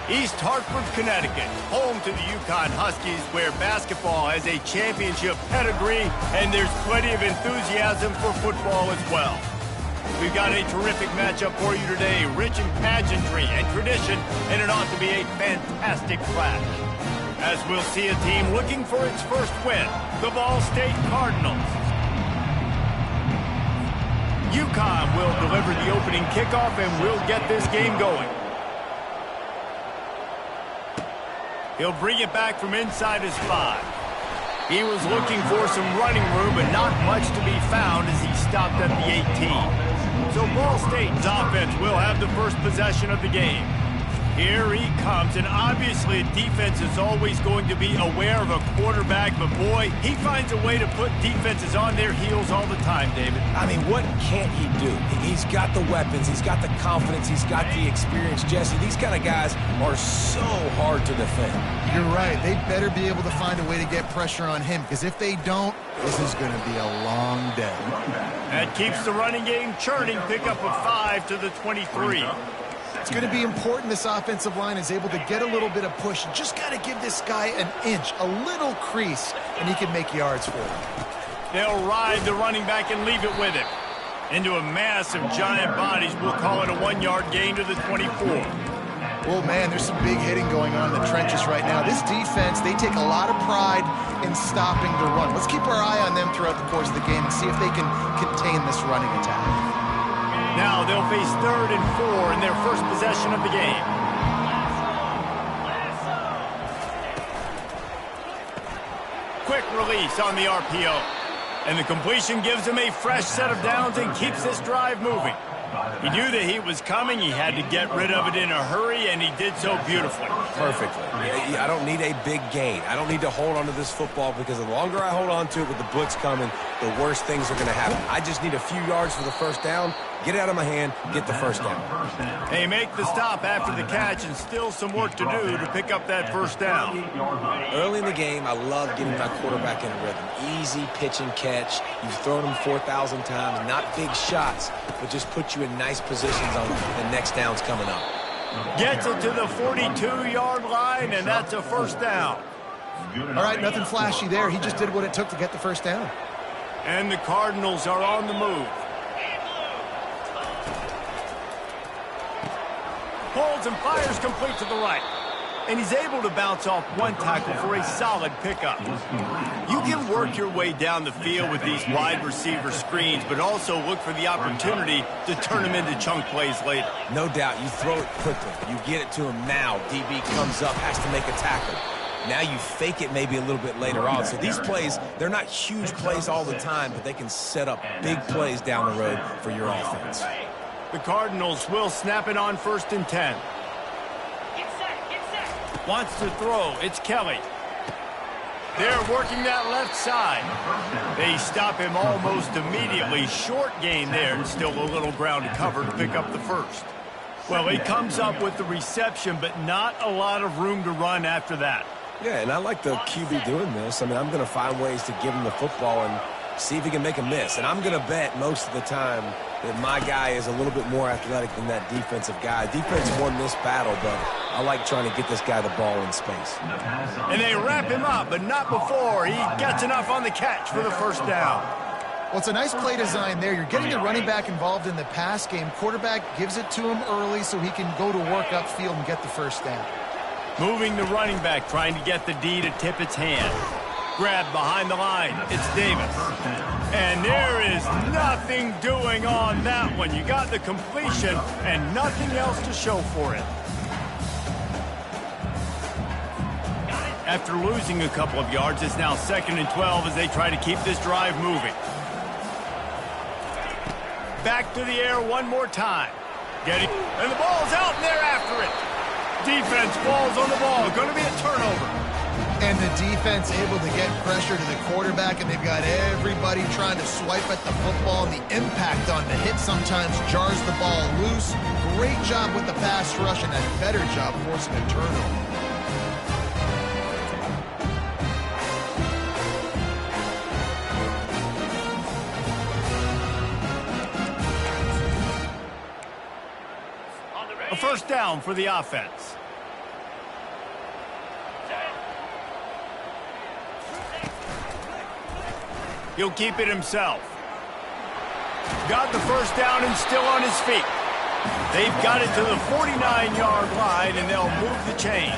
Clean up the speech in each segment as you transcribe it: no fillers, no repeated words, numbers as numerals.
East Hartford, Connecticut, home to the Yukon Huskies, where basketball has a championship pedigree, and there's plenty of enthusiasm for football as well. We've got a terrific matchup for you today, rich in pageantry and tradition, and it ought to be a fantastic clash. As we'll see a team looking for its first win, the Ball State Cardinals. Yukon will deliver the opening kickoff, and we'll get this game going. He'll bring it back from inside his 5. He was looking for some running room, but not much to be found as he stopped at the 18. So Ball State's offense will have the first possession of the game. Here he comes, and obviously defense is always going to be aware of a quarterback, but boy, he finds a way to put defenses on their heels all the time, David. I mean, what can't he do? He's got the weapons, he's got the confidence, he's got the experience. Jesse, these kind of guys are so hard to defend. You're right. They better be able to find a way to get pressure on him, because if they don't, this is going to be a long day. That keeps the running game churning. Pick up a 5 to the 23. It's going to be important this offensive line is able to get a little bit of push. Just got to give this guy an inch, a little crease, and he can make yards for him. They'll ride the running back and leave it with him. Into a mass of giant bodies, we'll call it a 1-yard gain to the 24. Oh, man, there's some big hitting going on in the trenches right now. This defense, they take a lot of pride in stopping the run. Let's keep our eye on them throughout the course of the game and see if they can contain this running attack. Now they'll face 3rd and 4 in their first possession of the game. Quick release on the RPO. And the completion gives him a fresh set of downs and keeps this drive moving. He knew the heat was coming. He had to get rid of it in a hurry, and he did so beautifully. Perfectly. I don't need a big gain. I don't need to hold on to this football, because the longer I hold on to it with the blitz coming, the worse things are going to happen. I just need a few yards for the first down, get it out of my hand, get the first down. They make the stop after the catch, and still some work to do to pick up that first down. Early in the game, I love getting my quarterback in a rhythm. Easy pitch and catch. You've thrown him 4,000 times. Not big shots, but just put you in nice positions on the next downs coming up. Gets it to the 42-yard line, and that's a first down. All right, nothing flashy there. He just did what it took to get the first down. And the Cardinals are on the move. Pulls and fires complete to the right. And he's able to bounce off one tackle for a solid pickup. You can work your way down the field with these wide receiver screens, but also look for the opportunity to turn them into chunk plays later. No doubt. You throw it quickly. You get it to him now. DB comes up, has to make a tackle. Now you fake it maybe a little bit later on. So these plays, they're not huge plays all the time, but they can set up big plays down the road for your offense. The Cardinals will snap it on 1st and 10. Wants to throw. It's Kelly. They're working that left side. They stop him almost immediately. Short gain there, and still a little ground to cover to pick up the first. Well, he comes up with the reception, but not a lot of room to run after that. Yeah, and I like the QB doing this. I mean, I'm going to find ways to give him the football and see if he can make a miss. And I'm going to bet most of the time that my guy is a little bit more athletic than that defensive guy. Defense won this battle, but I like trying to get this guy the ball in space. And they wrap him up, but not before he gets enough on the catch for the first down. Well, it's a nice play design there. You're getting the running back involved in the pass game. Quarterback gives it to him early so he can go to work upfield and get the first down. Moving the running back, trying to get the D to tip its hand. Grabbed behind the line. It's Davis. And there is nothing doing on that one. You got the completion and nothing else to show for it. After losing a couple of yards, it's now 2nd and 12 as they try to keep this drive moving. Back to the air one more time. And the ball's out, and they're after it. Defense falls on the ball. Going to be a turnover. And the defense able to get pressure to the quarterback, and they've got everybody trying to swipe at the football, and the impact on the hit sometimes jars the ball loose. Great job with the pass rush, and a better job forcing a turnover. A first down for the offense. He'll keep it himself. Got the first down and still on his feet. They've got it to the 49-yard line, and they'll move the chains.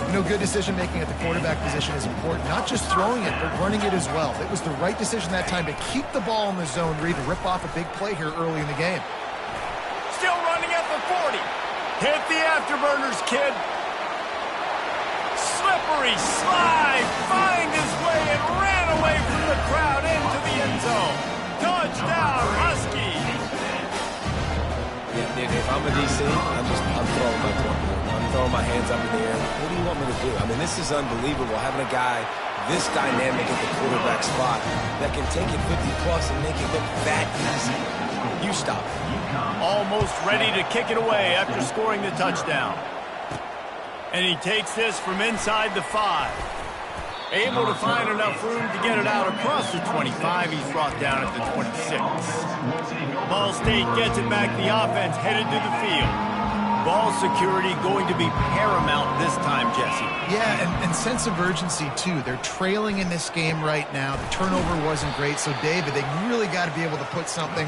You know, good decision-making at the quarterback position is important. Not just throwing it, but running it as well. It was the right decision that time to keep the ball in the zone, read to rip off a big play here early in the game. Still running at the 40. Hit the afterburners, kid. Slippery slide, find his way and ran away from the crowd into the end zone. Touchdown, Huskies. Yeah, if I'm a DC, I'm throwing my football. I'm throwing my hands up in the air. What do you want me to do? I mean, this is unbelievable, having a guy this dynamic at the quarterback spot that can take it 50-plus and make it look that easy. You stop it. Almost ready to kick it away after scoring the touchdown. And he takes this from inside the 5. Able to find enough room to get it out across the 25. He's brought down at the 26. Ball State gets it back. The offense headed to the field. Ball security going to be paramount this time, Jesse. Yeah, and sense of urgency, too. They're trailing in this game right now. The turnover wasn't great. So, David, they really got to be able to put something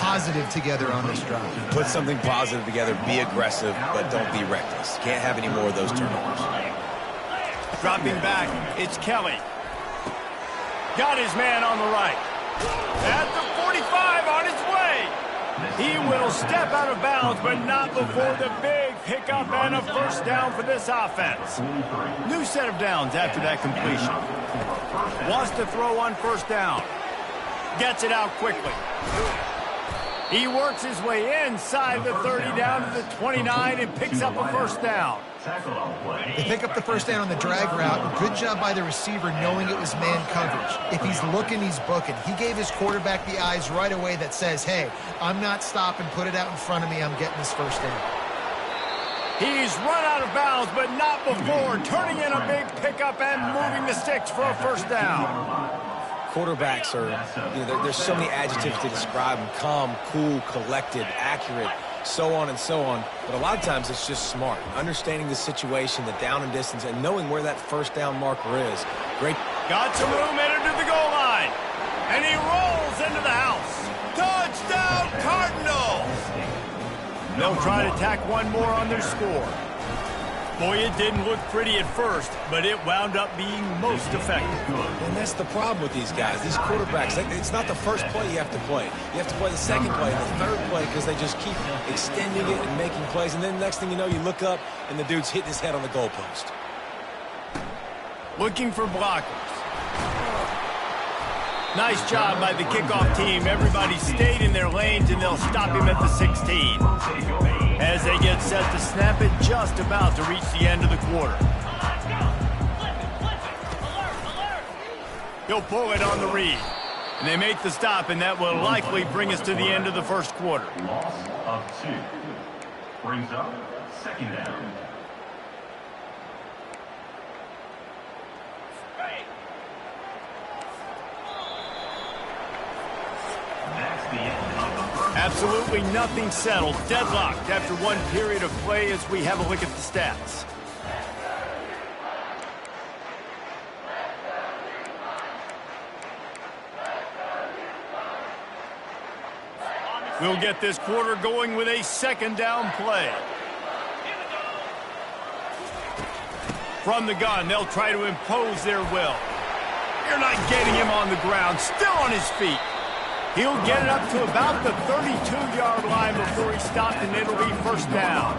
positive together on this drive. Put something positive together. Be aggressive, but don't be reckless. Can't have any more of those turnovers. Dropping back, it's Kelly. Got his man on the right. At the 45 on his way. He will step out of bounds, but not before the big pickup and a first down for this offense. New set of downs after that completion. Wants to throw on first down. Gets it out quickly. He works his way inside the 30 down to the 29 and picks up a first down. They pick up the first down on the drag route. Good job by the receiver knowing it was man coverage. If he's looking, he's booking. He gave his quarterback the eyes right away that says, hey, I'm not stopping. Put it out in front of me. I'm getting this first down. He's run out of bounds, but not before turning in a big pickup and moving the sticks for a first down. Quarterbacks are, there's so many adjectives to describe them. Calm, cool, collected, accurate, so on and so on. But a lot of times it's just smart. Understanding the situation, the down and distance, and knowing where that first down marker is. Great. Got some room, entered to the goal line. And he rolls into the house. Touchdown, Cardinals! They'll try to tack one more on their score. Boy, it didn't look pretty at first, but it wound up being most effective. And that's the problem with these guys, these quarterbacks. It's not the first play you have to play. You have to play the second play and the third play because they just keep extending it and making plays. And then the next thing you know, you look up and the dude's hitting his head on the goalpost. Looking for blockers. Nice job by the kickoff team. Everybody stayed in their lanes, and they'll stop him at the 16. As they get set to snap it, just about to reach the end of the quarter. He'll pull it on the read. And they make the stop, and that will likely bring us to the end of the first quarter. Loss of 2. Brings up second down. Absolutely nothing settled. Deadlocked after one period of play as we have a look at the stats. We'll get this quarter going with a second down play. From the gun, they'll try to impose their will. You're not getting him on the ground, still on his feet. He'll get it up to about the 32-yard line before he stopped, and it'll be first down.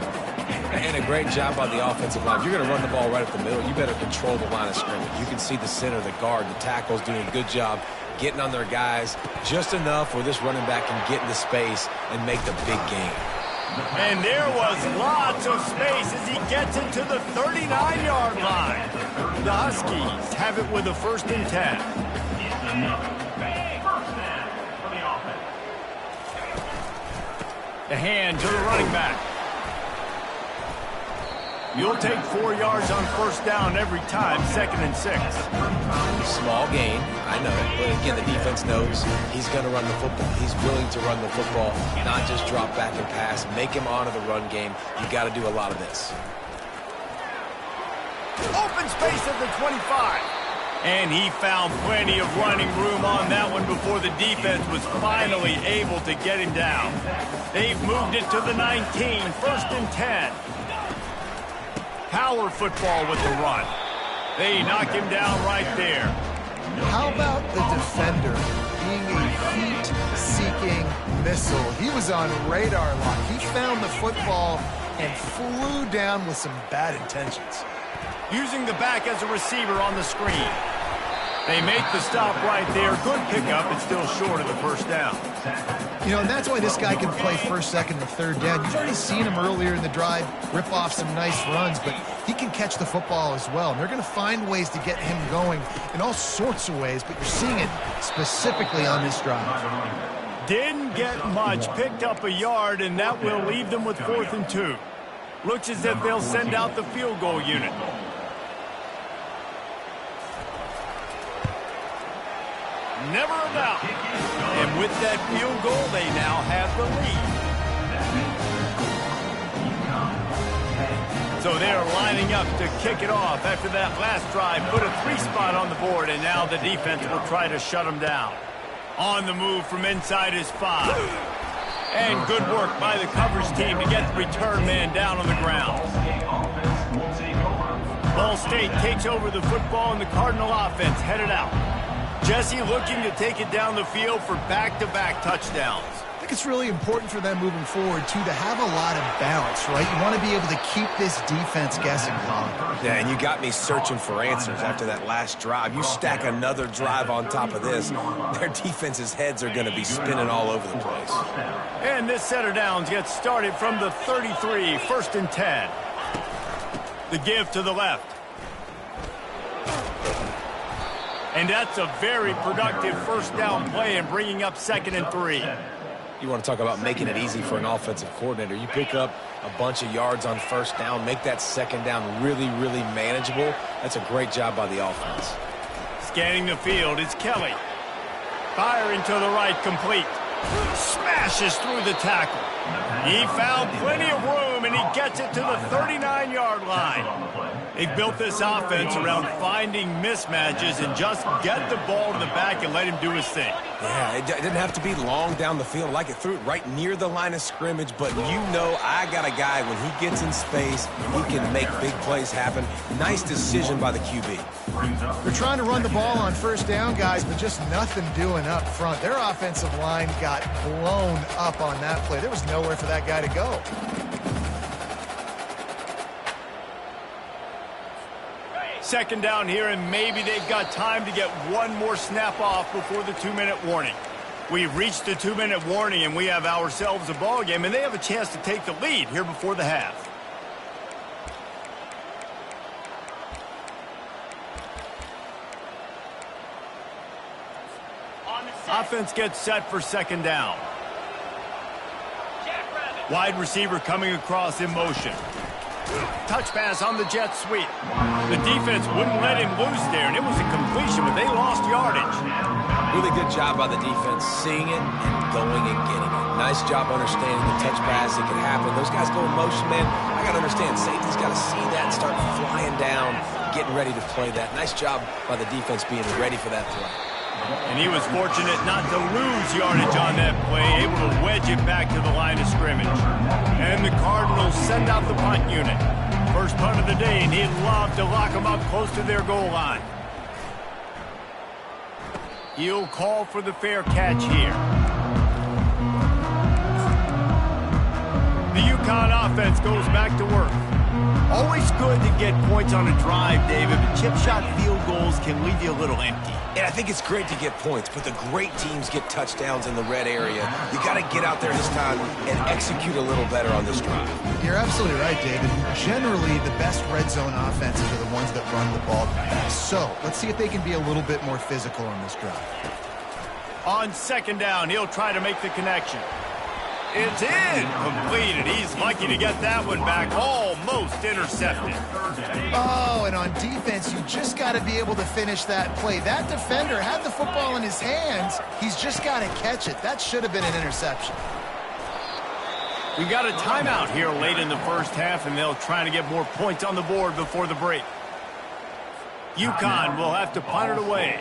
And a great job by the offensive line. If you're going to run the ball right up the middle, you better control the line of scrimmage. You can see the center, the guard, the tackles doing a good job getting on their guys just enough where this running back can get into space and make the big game. And there was lots of space as he gets into the 39-yard line. The Huskies have it with a 1st and 10. The hand to the running back. You'll take 4 yards on first down every time, 2nd and 6. Small gain, I know. But again, the defense knows he's going to run the football. He's willing to run the football, not just drop back and pass. Make him honor the run game. You got to do a lot of this. Open space at the 25. And he found plenty of running room on that one before the defense was finally able to get him down. They've moved it to the 19, 1st and 10. Power football with the run. They knock him down right there. How about the defender being a heat-seeking missile? He was on radar lock. He found the football and flew down with some bad intentions. Using the back as a receiver on the screen. They make the stop right there. Good pickup, but still short of the first down. You know, and that's why this guy can play first, second, and third down. You've already seen him earlier in the drive rip off some nice runs, but he can catch the football as well. And they're going to find ways to get him going in all sorts of ways, but you're seeing it specifically on this drive. Didn't get much, picked up a yard, and that will leave them with 4th and 2. Looks as if they'll send out the field goal unit. Never a doubt. And with that field goal, they now have the lead. So they're lining up to kick it off after that last drive. Put a 3 spot on the board, and now the defense will try to shut them down. On the move from inside his 5. And good work by the coverage team to get the return man down on the ground. Ball State takes over the football, and the Cardinal offense headed out. Jesse looking to take it down the field for back-to-back touchdowns. I think it's really important for them moving forward, too, to have a lot of balance, right? You want to be able to keep this defense guessing, Colin. Yeah, and you got me searching for answers after that last drive. You stack another drive on top of this, their defense's heads are going to be spinning all over the place. And this set of downs gets started from the 33, 1st and 10. The give to the left. And that's a very productive first down play and bringing up 2nd and 3. You want to talk about making it easy for an offensive coordinator. You pick up a bunch of yards on first down, make that 2nd down really, really manageable. That's a great job by the offense. Scanning the field, it's Kelly. Firing to the right, complete. Smashes through the tackle. He found plenty of room, and he gets it to the 39-yard line. They've built this offense around finding mismatches and just get the ball to the back and let him do his thing. Yeah, it didn't have to be long down the field. Like it threw it right near the line of scrimmage, but you know I got a guy, when he gets in space, he can make big plays happen. Nice decision by the QB. They're trying to run the ball on first down, guys, but just nothing doing up front. Their offensive line got blown up on that play. There was nowhere for that guy to go. Second down here, and maybe they've got time to get one more snap off before the 2-minute warning. We've reached the 2-minute warning, and we have ourselves a ball game, and they have a chance to take the lead here before the half. Offense gets set for 2nd down. Wide receiver coming across in motion. Touch pass on the jet sweep. The defense wouldn't let him loose there, and it was a completion, but they lost yardage. Really good job by the defense, seeing it and going and getting it. Nice job understanding the touch pass. It can happen. Those guys go in motion, man. I got to understand, safety's got to see that and start flying down, getting ready to play that. Nice job by the defense being ready for that throw. And he was fortunate not to lose yardage on that play, able to wedge it back to the line of scrimmage. And the Cardinals send out the punt unit. First punt of the day, and he'd love to lock them up close to their goal line. He'll call for the fair catch here. The UConn offense goes back to work. Always good to get points on a drive, David, but chip shot field goals can leave you a little empty. And I think it's great to get points, but the great teams get touchdowns in the red area. You got to get out there this time and execute a little better on this drive. You're absolutely right, David. Generally, the best red zone offenses are the ones that run the ball the best. So let's see if they can be a little bit more physical on this drive. On 2nd down, he'll try to make the connection. It's in. Completed. He's lucky to get that one back. Almost intercepted. Oh, and on defense, you just got to be able to finish that play. That defender had the football in his hands. He's just got to catch it. That should have been an interception. We got a timeout here late in the first half, and they'll try to get more points on the board before the break. UConn will have to punt it away.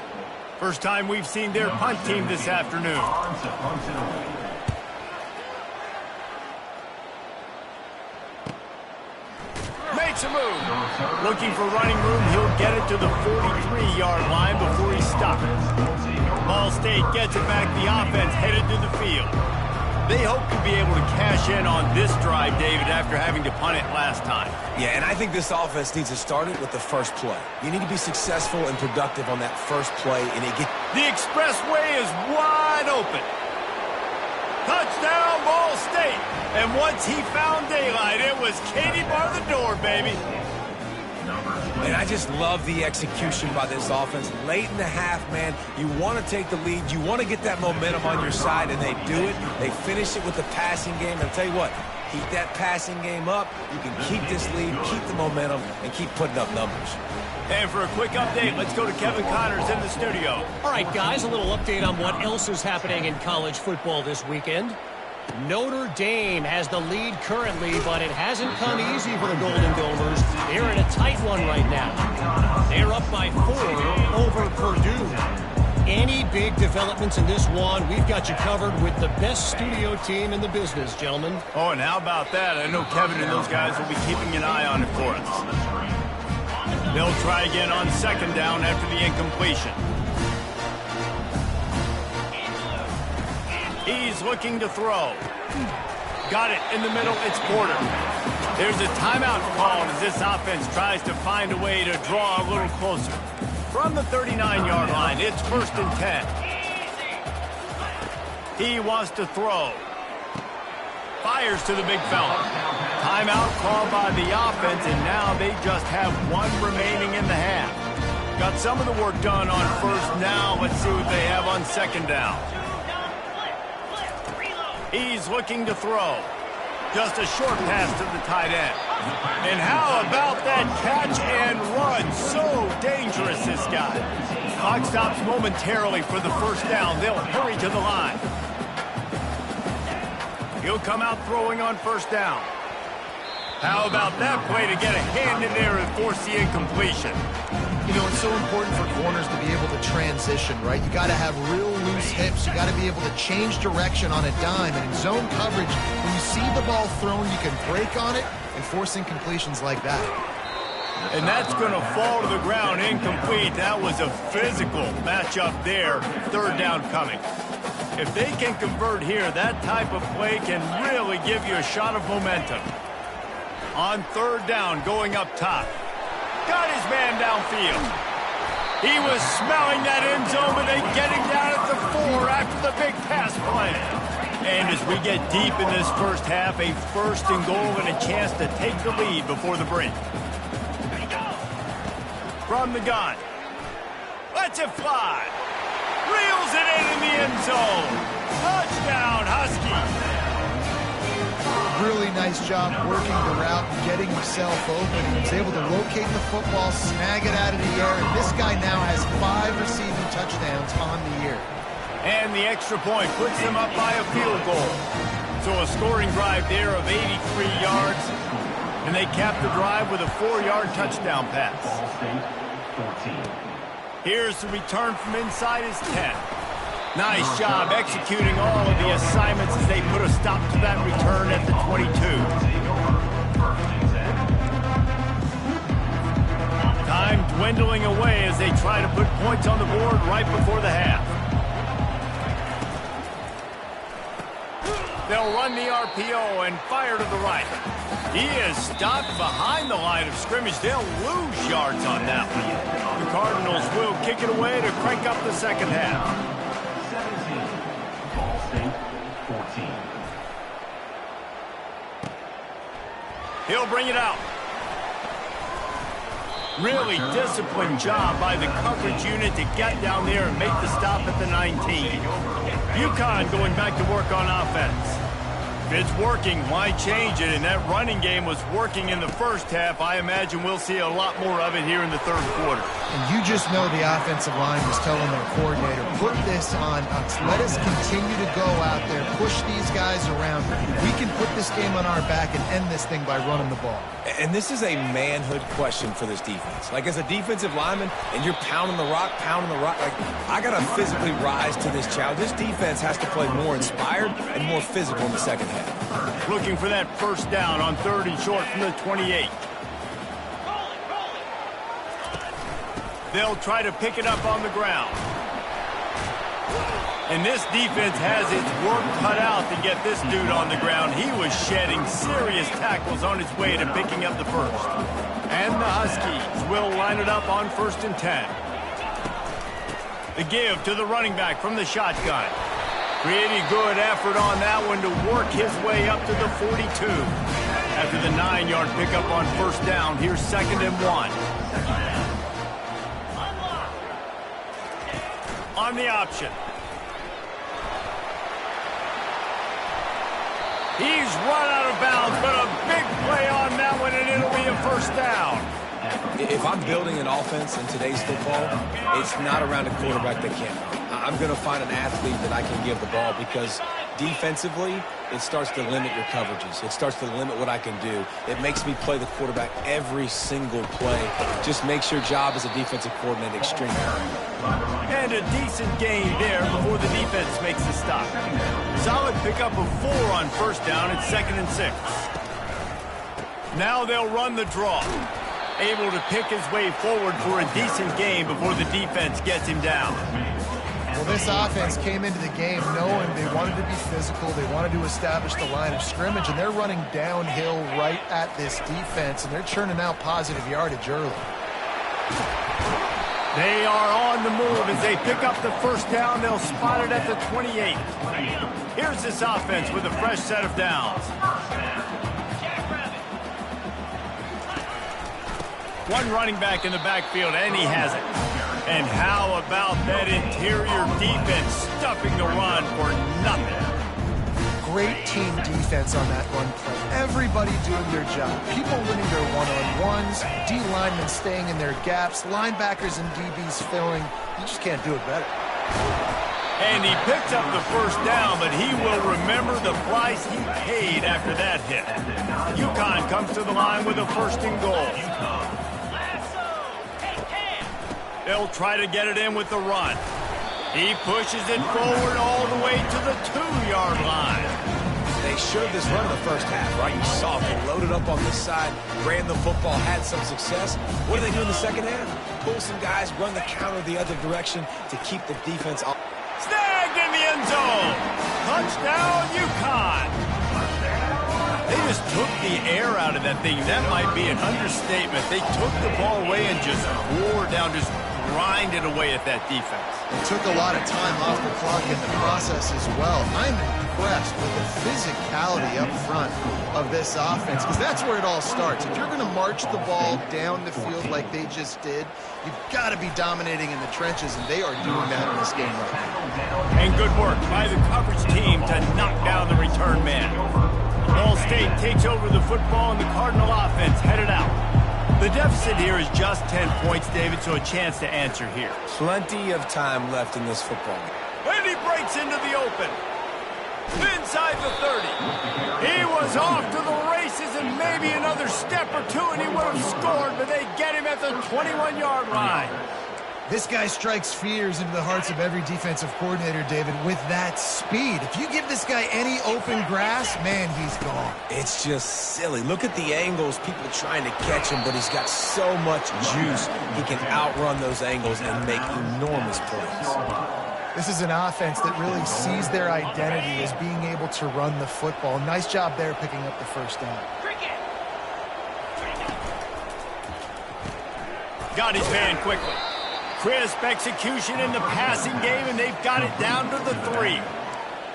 First time we've seen their punt team this afternoon. Makes a move. Looking for running room, he'll get it to the 43-yard line before he stops. Ball State gets it back. The offense headed to the field. They hope to be able to cash in on this drive, David, after having to punt it last time. Yeah, and I think this offense needs to start it with the first play. You need to be successful and productive on that first play, and the expressway is wide open. Touchdown, Ball State. And once he found daylight, it was Katie bar the door, baby. And I just love the execution by this offense. Late in the half, man, you want to take the lead. You want to get that momentum on your side, and they do it. They finish it with the passing game. And I'll tell you what, keep that passing game up. You can keep this lead, keep the momentum, and keep putting up numbers. And for a quick update, let's go to Kevin Connors in the studio. All right, guys, a little update on what else is happening in college football this weekend. Notre Dame has the lead currently, but it hasn't come easy for the Golden Domers. They're in a tight one right now. They're up by 4 over Purdue. Any big developments in this one, we've got you covered with the best studio team in the business, gentlemen. Oh, and how about that? I know Kevin and those guys will be keeping an eye on it for us. They'll try again on second down after the incompletion. He's looking to throw. Got it in the middle. It's Porter. There's a timeout called as this offense tries to find a way to draw a little closer. From the 39-yard line, it's 1st and 10. He wants to throw. Fires to the big fella. Timeout called by the offense, and now they just have 1 remaining in the half. Got some of the work done on first. Now let's see what they have on second down. He's looking to throw. Just a short pass to the tight end. And how about that catch and run? So dangerous, this guy. Clock stops momentarily for the first down. They'll hurry to the line. He'll come out throwing on first down. How about that play to get a hand in there and force the incompletion? You know, it's so important for corners to be able to transition, right? You got to have real loose hips. You got to be able to change direction on a dime. And in zone coverage, when you see the ball thrown, you can break on it and force incompletions like that. And that's going to fall to the ground incomplete. That was a physical matchup there. Third down coming. If they can convert here, that type of play can really give you a shot of momentum. On third down, going up top. Got his man downfield. He was smelling that end zone, but they get him down at the 4 after the big pass play. And as we get deep in this first half, a 1st and goal and a chance to take the lead before the break. From the gun. Lets it fly. Reels it in the end zone. Touchdown, Huskies. Really nice job working the route and getting himself open. He was able to locate the football, snag it out of the air, and this guy now has 5 receiving touchdowns on the year. And the extra point puts them up by a field goal. So a scoring drive there of 83 yards, and they cap the drive with a 4-yard touchdown pass. Here's the return from inside his 10. Nice job executing all of the assignments as they put a stop to that return at the 22. Time dwindling away as they try to put points on the board right before the half. They'll run the RPO and fire to the right. He is stopped behind the line of scrimmage. They'll lose yards on that one. The Cardinals will kick it away to crank up the second half. 14. He'll bring it out. Really disciplined job by the coverage unit to get down there and make the stop at the 19. UConn going back to work on offense. If it's working, why change it? And that running game was working in the first half. I imagine we'll see a lot more of it here in the third quarter. And you just know the offensive line was telling their coordinator, put this on us. Let us continue to go out there, push these guys around. We can put this game on our back and end this thing by running the ball. And this is a manhood question for this defense. Like, as a defensive lineman, and you're pounding the rock, like, I got to physically rise to this challenge. This defense has to play more inspired and more physical in the second half. Looking for that first down on 3rd and short from the 28. They'll try to pick it up on the ground. And this defense has its work cut out to get this dude on the ground. He was shedding serious tackles on his way to picking up the first. And the Huskies will line it up on 1st and 10. The give to the running back from the shotgun. Pretty good effort on that one to work his way up to the 42. After the 9-yard pickup on 1st down, here's 2nd and 1. On the option. He's run out of bounds, but a big play on that one, and it'll be a 1st down. If I'm building an offense in today's football, it's not around a quarterback that can't run. I'm going to find an athlete that I can give the ball, because defensively, it starts to limit your coverages. It starts to limit what I can do. It makes me play the quarterback every single play. Just makes your job as a defensive coordinator extremely hard. And a decent gain there before the defense makes the stop. Solid pickup of 4 on 1st down and 2nd and 6. Now they'll run the draw. Able to pick his way forward for a decent gain before the defense gets him down. Well, this offense came into the game knowing they wanted to be physical. They wanted to establish the line of scrimmage, and they're running downhill right at this defense, and they're churning out positive yardage early. They are on the move as they pick up the 1st down. They'll spot it at the 28. Here's this offense with a fresh set of downs. One running back in the backfield, and he has it. And how about that interior defense stuffing the run for nothing? Great team defense on that run play. Everybody doing their job. People winning their one-on-ones, D linemen staying in their gaps, linebackers and DBs filling. You just can't do it better. And he picks up the 1st down, but he will remember the price he paid after that hit. UConn comes to the line with a 1st and goal. They'll try to get it in with the run. He pushes it forward all the way to the 2-yard line. They showed this run in the first half, right? You saw them loaded up on this side, ran the football, had some success. What do they do in the second half? Pull some guys, run the counter the other direction to keep the defense off. Snagged in the end zone. Touchdown, UConn. They just took the air out of that thing. That might be an understatement. They took the ball away and just wore down, just grinded away at that defense. It took a lot of time off the clock in the process as well. I'm impressed with the physicality up front of this offense, because that's where it all starts. If you're going to march the ball down the field like they just did, you've got to be dominating in the trenches, and they are doing that in this game right now. And good work by the coverage team to knock down the return man. Ball State takes over the football, and the Cardinal offense headed out. The deficit here is just 10 points, David, so a chance to answer here. Plenty of time left in this football. And he breaks into the open. Inside the 30. He was off to the races, and maybe another step or two, and he would have scored, but they get him at the 21-yard line. This guy strikes fears into the hearts of every defensive coordinator, David, with that speed. If you give this guy any open grass, man, he's gone. It's just silly. Look at the angles, people trying to catch him, but he's got so much juice. He can outrun those angles and make enormous plays. This is an offense that really sees their identity as being able to run the football. Nice job there picking up the 1st down. Got his man quickly. Crisp execution in the passing game, and they've got it down to the 3.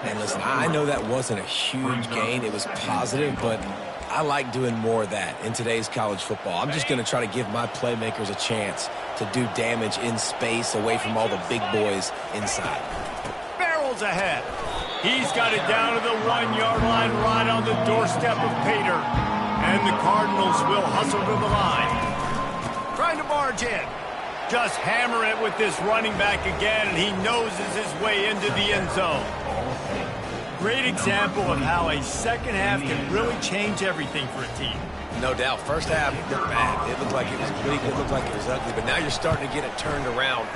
And listen, I know that wasn't a huge gain. It was positive, but I like doing more of that in today's college football. I'm just going to try to give my playmakers a chance to do damage in space away from all the big boys inside. Barrels ahead. He's got it down to the 1-yard line right on the doorstep of Pater. And the Cardinals will hustle to the line. Trying to barge in. Just hammer it with this running back again, and he noses his way into the end zone. Great example of how a second half can really change everything for a team. No doubt. First half, it looked bad. It looked like it was weak. It looked like it was ugly. But now you're starting to get it turned around.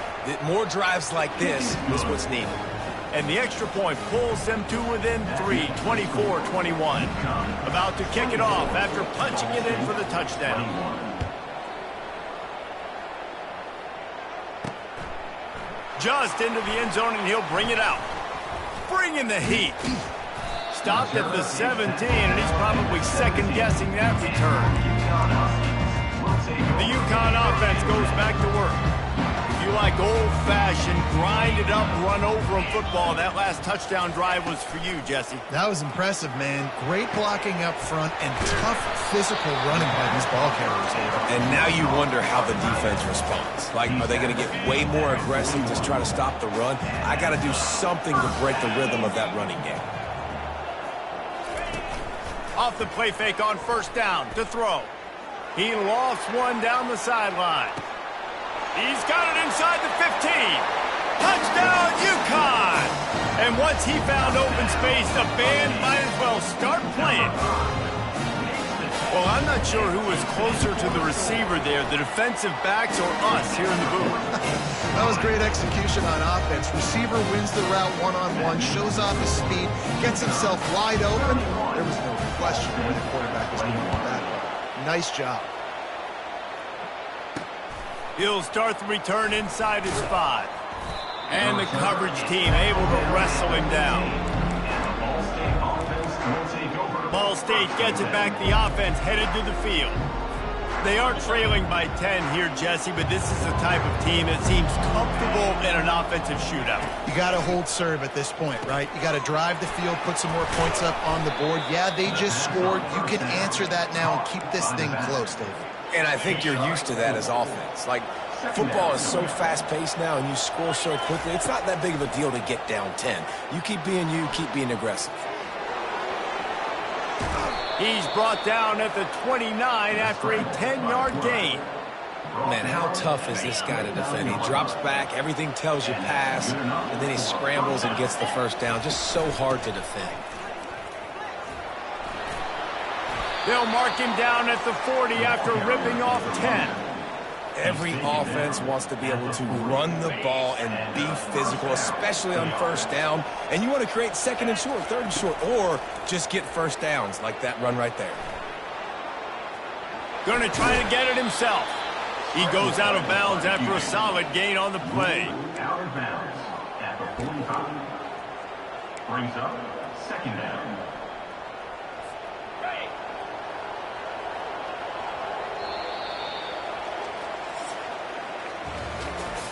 More drives like this is what's needed. And the extra point pulls them to within 3, 24-21. About to kick it off after punching it in for the touchdown. Just into the end zone, and he'll bring it out. Bringing the heat. Stopped at the 17, and he's probably second-guessing that return. The UConn offense goes back to work. If you like old-fashioned, grind-it-up, run-over-'em football, that last touchdown drive was for you, Jesse. That was impressive, man. Great blocking up front and tough physical running by these ball carriers. And now you wonder how the defense responds. Like, are they going to get way more aggressive, just try to stop the run? I got to do something to break the rhythm of that running game. Off the play fake on first down to throw. He lofts one down the sideline. He's got it inside the 15. Touchdown, UConn! And once he found open space, the band might as well start playing. Well, I'm not sure who was closer to the receiver there, the defensive backs or us here in the booth. That was great execution on offense. Receiver wins the route one-on-one, shows off his speed, gets himself wide open. There was no question where the quarterback was going with that. Nice job. He'll start the return inside his 5. And the coverage team able to wrestle him down. Ball State gets it back. The offense headed to the field. They are trailing by 10 here, Jesse, but this is the type of team that seems comfortable in an offensive shootout. You got to hold serve at this point, right? You got to drive the field, put some more points up on the board. Yeah, they just scored. You can answer that now and keep this thing close, David. And I think you're used to that as offense. Like, football is so fast-paced now and you score so quickly, it's not that big of a deal to get down 10. You keep being aggressive. He's brought down at the 29 after a 10-yard gain. Man, how tough is this guy to defend? He drops back, everything tells you pass, and then he scrambles and gets the first down. Just so hard to defend. They'll mark him down at the 40 after ripping off 10. Every offense wants to be able to run the ball and be physical, especially on first down. And you want to create second and short, third and short, or just get first downs like that run right there. Going to try to get it himself. He goes out of bounds after a solid gain on the play. Out of bounds at the 45. Brings up second down.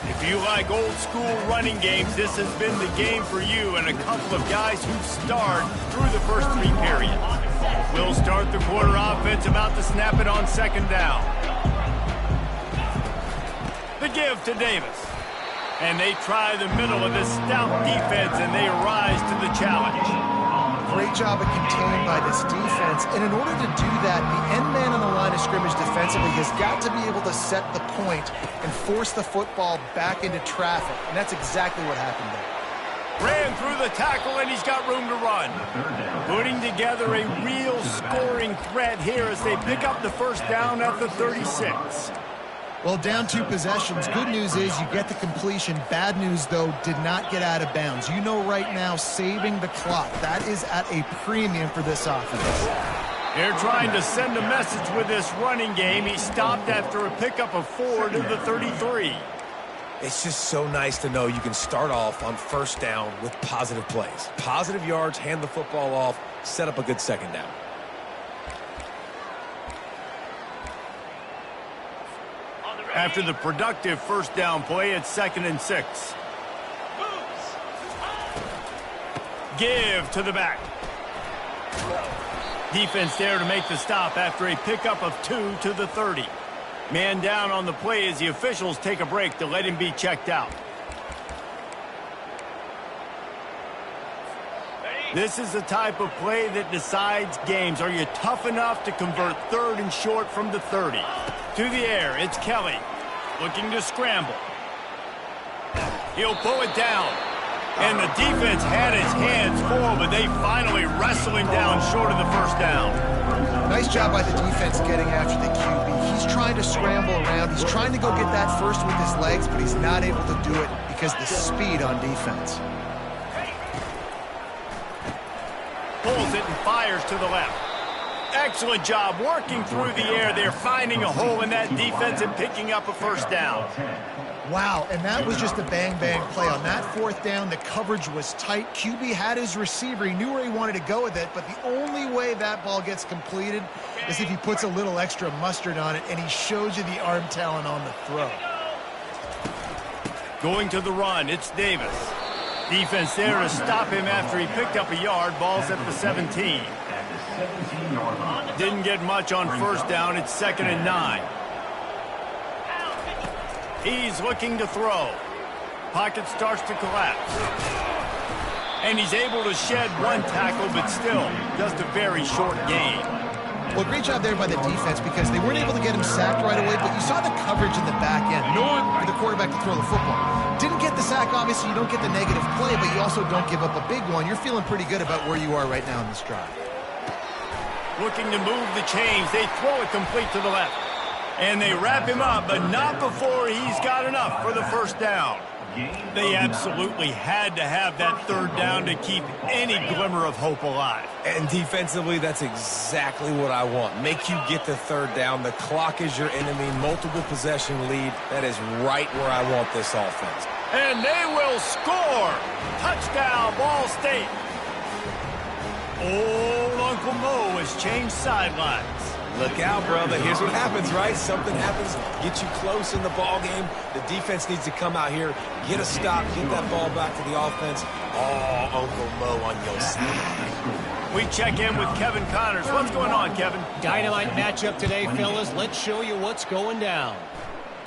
If you like old school running games, this has been the game for you and a couple of guys who've starred through the first 3 periods. We'll start the quarter offense, about to snap it on second down. The give to Davis. And they try the middle of this stout defense, and they rise to the challenge. Great job of containing by this defense. And in order to do that, the end man on the line of scrimmage defensively has got to be able to set the point and force the football back into traffic. And that's exactly what happened there. Ran through the tackle, and he's got room to run. Putting together a real scoring threat here as they pick up the first down at the 36. Well, down 2 possessions. Good news is you get the completion. Bad news, though, did not get out of bounds. You know right now, saving the clock. That is at a premium for this offense. They're trying to send a message with this running game. He stopped after a pickup of 4 to the 33. It's just so nice to know you can start off on first down with positive plays. Positive yards, hand the football off, set up a good second down. After the productive first down play, it's 2nd and 6. Give to the back. Defense there to make the stop after a pickup of 2 to the 30. Man down on the play as the officials take a break to let him be checked out. This is the type of play that decides games. Are you tough enough to convert 3rd and short from the 30? To the air, it's Kelly. Looking to scramble. He'll pull it down. And the defense had his hands full, but they finally wrestle him down short of the first down. Nice job by the defense getting after the QB. He's trying to scramble around. He's trying to go get that first with his legs, but he's not able to do it because of the speed on defense. Pulls it and fires to the left. Excellent job working through the air. They're finding a hole in that defense and picking up a first down. Wow, and that was just a bang-bang play. On that 4th down, the coverage was tight. QB had his receiver. He knew where he wanted to go with it, but the only way that ball gets completed is if he puts a little extra mustard on it, and he shows you the arm talent on the throw. Going to the run, it's Davis. Defense there to stop him after he picked up a yard. Ball's at the 17. Didn't get much on first down. It's 2nd and 9. He's looking to throw. Pocket starts to collapse. And he's able to shed one tackle, but still just a very short gain. Well, great job there by the defense because they weren't able to get him sacked right away, but you saw the coverage in the back end. No one for the quarterback to throw the football. Didn't get the sack, obviously. You don't get the negative play, but you also don't give up a big one. You're feeling pretty good about where you are right now in this drive. Looking to move the chains. They throw it complete to the left. And they wrap him up, but not before he's got enough for the first down. They absolutely had to have that 3rd down to keep any glimmer of hope alive. And defensively, that's exactly what I want. Make you get the 3rd down. The clock is your enemy. Multiple possession lead. That is right where I want this offense. And they will score. Touchdown, Ball State. Old Uncle Mo has changed sidelines. Look out, brother. Here's what happens, right? Something happens, get you close in the ball game. The defense needs to come out here, get a stop, get that ball back to the offense. Oh, Uncle Mo on your side. We check in with Kevin Connors. What's going on, Kevin? Dynamite matchup today, fellas. Let's show you what's going down.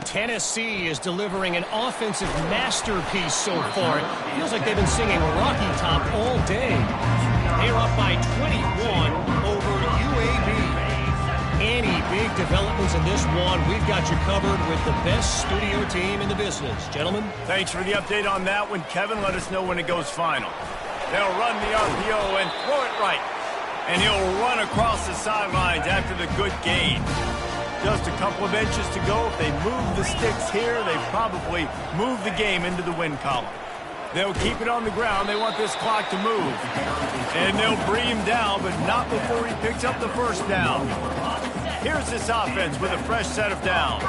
Tennessee is delivering an offensive masterpiece so far. It feels like they've been singing Rocky Top all day. They're up by 21 over UAB. Any big developments in this one, we've got you covered with the best studio team in the business. Gentlemen. Thanks for the update on that one, Kevin. Let us know when it goes final. They'll run the RPO and throw it right. And he'll run across the sidelines after the good gain. Just a couple of inches to go. If they move the sticks here, they probably move the game into the win column. They'll keep it on the ground. They want this clock to move. And they'll bring him down, but not before he picks up the first down. Here's this offense with a fresh set of downs.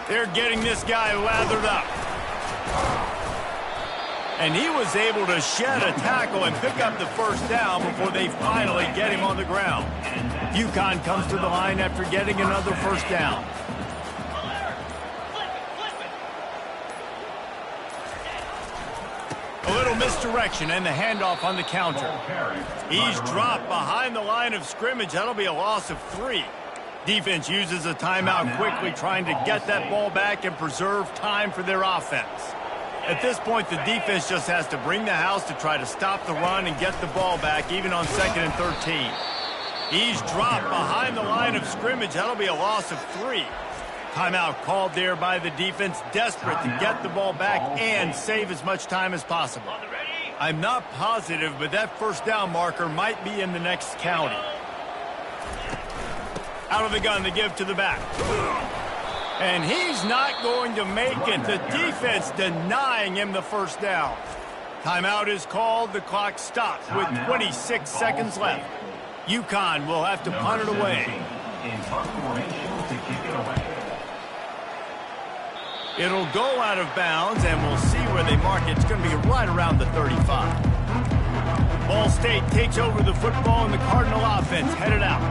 They're getting this guy lathered up. And he was able to shed a tackle and pick up the first down before they finally get him on the ground. UConn comes to the line after getting another first down. A little misdirection and the handoff on the counter. He's dropped behind the line of scrimmage. That'll be a loss of 3. Defense uses a timeout quickly, trying to get that ball back and preserve time for their offense. At this point, the defense just has to bring the house to try to stop the run and get the ball back, even on 2nd and 13. He's dropped behind the line of scrimmage. That'll be a loss of 3. Timeout called there by the defense, desperate to get the ball back and save as much time as possible. I'm not positive, but that first down marker might be in the next county. Out of the gun, they give to the back. And he's not going to make it. The defense denying him the first down. Timeout is called. The clock stops with 26 seconds left. UConn will have to punt it away. It'll go out of bounds, and we'll see where they mark it. It's going to be right around the 35. Ball State takes over the football, and the Cardinal offense headed out.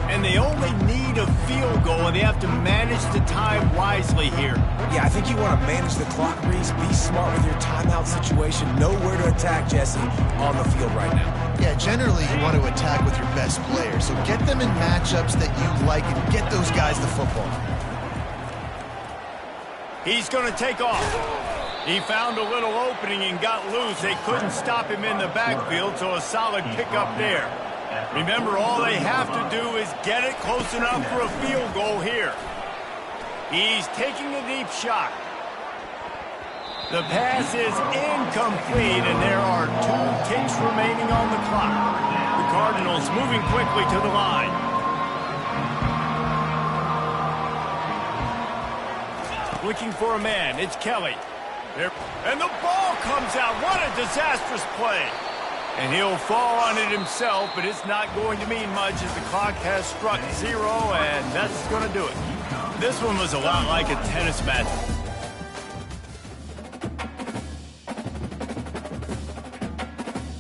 And they only need a field goal, and they have to manage the time wisely here. Yeah, I think you want to manage the clock, Reese. Be smart with your timeout situation. Know where to attack, Jesse, on the field right now. Yeah, generally you want to attack with your best players. So get them in matchups that you like and get those guys the football. He's going to take off. He found a little opening and got loose. They couldn't stop him in the backfield, so a solid pickup there. Remember, all they have to do is get it close enough for a field goal here. He's taking a deep shot. The pass is incomplete, and there are 2 ticks remaining on the clock. The Cardinals moving quickly to the line. Looking for a man. It's Kelly. And the ball comes out. What a disastrous play. And he'll fall on it himself, but it's not going to mean much as the clock has struck 0, and that's going to do it. This one was a lot like a tennis match.